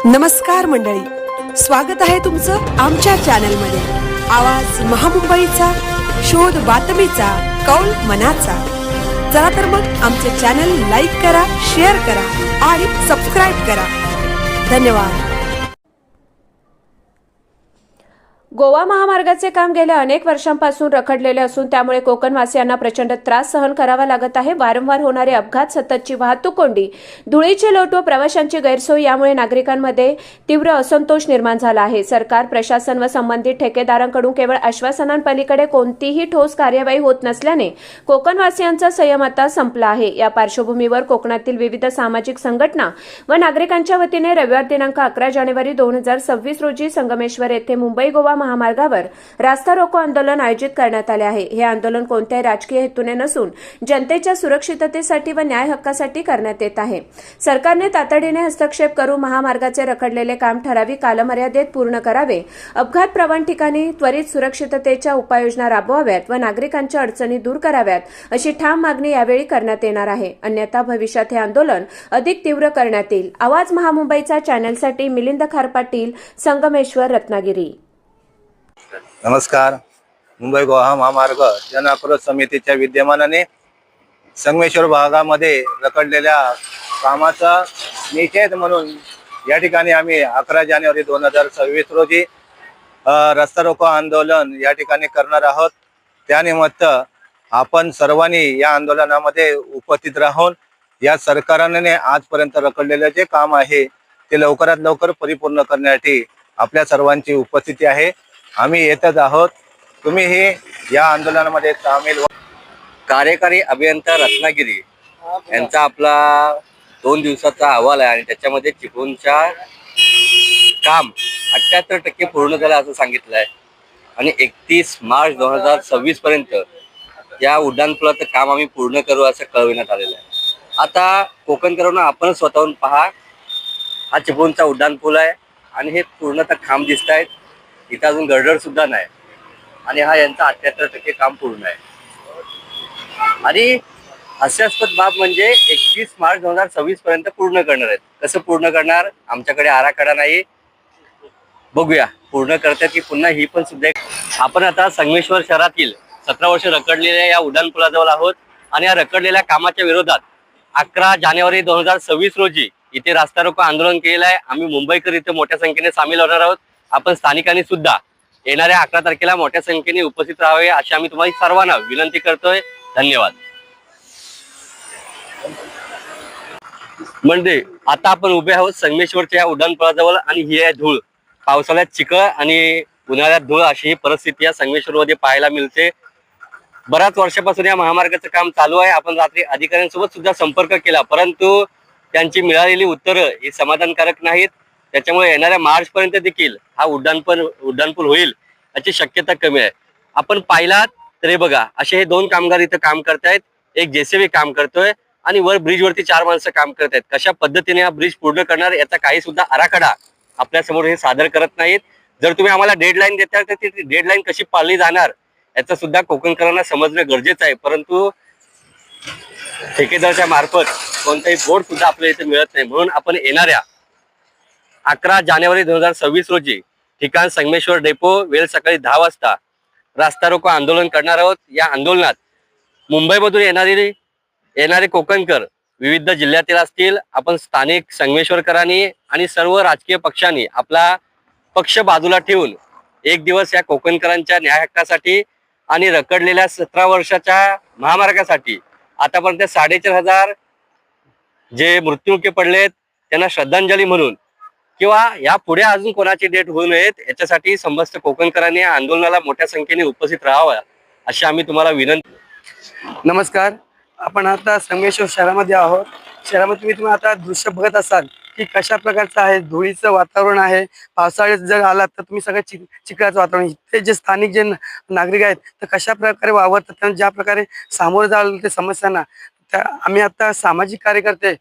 नमस्कार मंडळी, स्वागत आहे तुमचं आमच्या चॅनलमध्ये। आवाज महामुंबईचा, शोध बातमीचा, कौल मनाचा। चला तर मग आमचे चॅनल लाईक करा, शेअर करा आणि सबस्क्राइब करा। धन्यवाद। गोवा महामार्गाचे काम गेल्या अनेक वर्षांपासून रखडलेले असून त्यामुळे कोकणवासियांना प्रचंड त्रास सहन करावा लागत आहे। वारंवार होणारे अपघात, सततची वाहतूक कोंडी, धुळीचे लोट व प्रवाशांची गैरसोय यामुळे नागरिकांमध्ये तीव्र असंतोष निर्माण झाला आहे। सरकार, प्रशासन व संबंधित ठेकेदारांकडून केवळ आश्वासनांपलीकडे कोणतीही ठोस कार्यवाही होत नसल्याने कोकणवासियांचा संयम आता संपला आहे। या पार्श्वभूमीवर कोकणातील विविध सामाजिक संघटना व नागरिकांच्या वतीने रविवार दिनांक 11 जानेवारी 2026 रोजी संगमेश्वर येथे मुंबई गोवा महामार्गावर रास्ता रोको आंदोलन आयोजित करण्यात आले आहे। हे आंदोलन कोणत्याही राजकीय हेतूने नसून जनतेच्या सुरक्षिततेसाठी व न्याय हक्कासाठी करण्यात येत आहे। सरकारने तातडीने हस्तक्षेप करून महामार्गाचे रखडलेले काम ठराविक कालमर्यादेत पूर्ण करावे, अपघात प्रवण ठिकाणी त्वरित सुरक्षिततेच्या उपाययोजना राबवाव्यात व नागरिकांच्या अडचणी दूर कराव्यात, अशी ठाम मागणी यावेळी करण्यात येणार आहे। अन्यथा भविष्यात हे आंदोलन अधिक तीव्र करण्यात येईल। आवाज महामुंबईचा चॅनलसाठी मिलिंद खारपाटील, संगमेश्वर, रत्नागिरी। नमस्कार। मुंबई गोवा महामार्ग जन आक्रोश समितीच्या विद्यमानाने संगमेश्वर भागामध्ये रखडलेल्या कामाचा निषेध म्हणून या ठिकाणी आम्ही 11 जानेवारी 2026 रोजी रस्ता रोको आंदोलन या ठिकाणी करणार आहोत। त्यानिमित्त आपण सर्वांनी या आंदोलनामध्ये उपस्थित राहून या सरकारने आजपर्यंत रखडलेले जे काम आहे ते लवकरात लवकर परिपूर्ण करण्यासाठी आपल्या सर्वांची उपस्थिती आहे। आम्ही येतच आहोत। तुम्हीही या आंदोलनामध्ये सामील व्हा। कार्यकारी अभियंता रत्नागिरी यांचा आपला 2 दिवसाचा अहवाल आहे आणि त्याच्यामध्ये चिपळूणच्या काम 78% पूर्ण झालं असं सांगितलं आहे आणि 31 मार्च 2026 पर्यंत या उड्डाणपुलाचं काम आम्ही पूर्ण करू असं कळविण्यात आलेलं आहे। आता कोकणकरांना आपण स्वतःहून पहा, हा चिपळूणचा उड्डाणपूल आहे आणि हे पूर्णतः खांब दिसत आहेत। इथं अजून गर्डर सुद्धा नाही आणि हा यांचा 78% काम पूर्ण आहे। आणि हास्यास्पद बाब म्हणजे 31 मार्च 2026 पर्यंत पूर्ण करणार आहेत। कसं पूर्ण करणार? आमच्याकडे आराखडा नाही, बघूया पूर्ण करतात की पुन्हा ही पण सुद्धा। आपण आता संगमेश्वर शहरातील 17 वर्ष रखडलेल्या या उड्डाणपुलाजवळ आहोत आणि या रखडलेल्या कामाच्या विरोधात 11 जानेवारी 2026 रोजी इथे रास्ता रोको आंदोलन केलेलं आहे। आम्ही मुंबईकर इथे मोठ्या संख्येने सामील होणार आहोत। आपण स्थानिकांनी सुद्धा येणाऱ्या 11 तारखेला मोठ्या संख्येने उपस्थित राहावे अशी आम्ही तुम्हाला सर्वांना विनंती करतोय। धन्यवाद। म्हणजे आता आपण उभे आहोत संगमेश्वरच्या या उड्डाणपुलाजवळ आणि ही आहे धूळ। पावसाळ्यात चिखल आणि उन्हाळ्यात धूळ अशी ही परिस्थिती या संगमेश्वरमध्ये पाहायला मिळते। बऱ्याच वर्षापासून या महामार्गाचं काम चालू आहे। आपण रात्री अधिकाऱ्यांसोबत सुद्धा संपर्क केला, परंतु त्यांची मिळालेली उत्तरं ही समाधानकारक नाहीत। त्याच्यामुळे येणाऱ्या मार्च पर्यंत देखील हा उड्डाणपूल होईल याची शक्यता कमी आहे। आपण पाहिलात तरी बघा, असे हे 2 कामगार इथं काम करतायत, एक जेसीबी काम करतोय आणि वर ब्रिजवरती 4 माणसं काम करतायत। कशा पद्धतीने हा ब्रिज पूर्ण करणार याचा काही सुद्धा आराखडा आपल्या समोर हे सादर करत नाहीत। जर तुम्ही आम्हाला डेडलाईन देताय तर ती डेडलाईन कशी पाळली जाणार याचं सुद्धा कोकणकरांना समजणं गरजेचं आहे। परंतु ठेकेदाराच्या मार्फत कोणताही बोर्ड सुद्धा आपल्या इथे मिळत नाही। म्हणून आपण येणाऱ्या 11 जानेवारी 2026 रोजी ठिकाण संगमेश्वर डेपो, वेळ सकाळी 10 वाजता रास्ता रोको आंदोलन करणार आहोत। या आंदोलनात मुंबईमधून येणारे कोकणकर विविध जिल्ह्यातील असतील, आपण स्थानिक संगमेश्वरकरांनी आणि सर्व राजकीय पक्षांनी आपला पक्ष बाजूला ठेवून एक दिवस या कोकणकरांच्या न्याय हक्कासाठी आणि रखडलेल्या 17 वर्षाच्या महामार्गासाठी आतापर्यंत 4,500 जे मृत्युमुखी पडलेत त्यांना श्रद्धांजली म्हणून किंवा या पुढे अजून कोणाची डेट होऊ नयेत याच्यासाठी समस्त कोकणकरांनी या आंदोलनाला मोठ्या संख्येने उपस्थित राहावं अशी आम्ही तुम्हाला विनंती। नमस्कार। आपण आता संगमेश्वर शहरामध्ये आहोत। शहरामध्ये तुम्ही आता दृश्य बघत असाल की कशा प्रकारचं आहे, धुळीचं वातावरण आहे। पावसाळ्यात जर आलात तर तुम्ही सगळं चिखलाचं वातावरण, इथे जे स्थानिक जे नागरिक आहेत तर कशा प्रकारे वावरतात, त्यांना ज्या प्रकारे सामोरं जावं ते समस्यांना, आम्ही आता सामाजिक कार्यकर्ते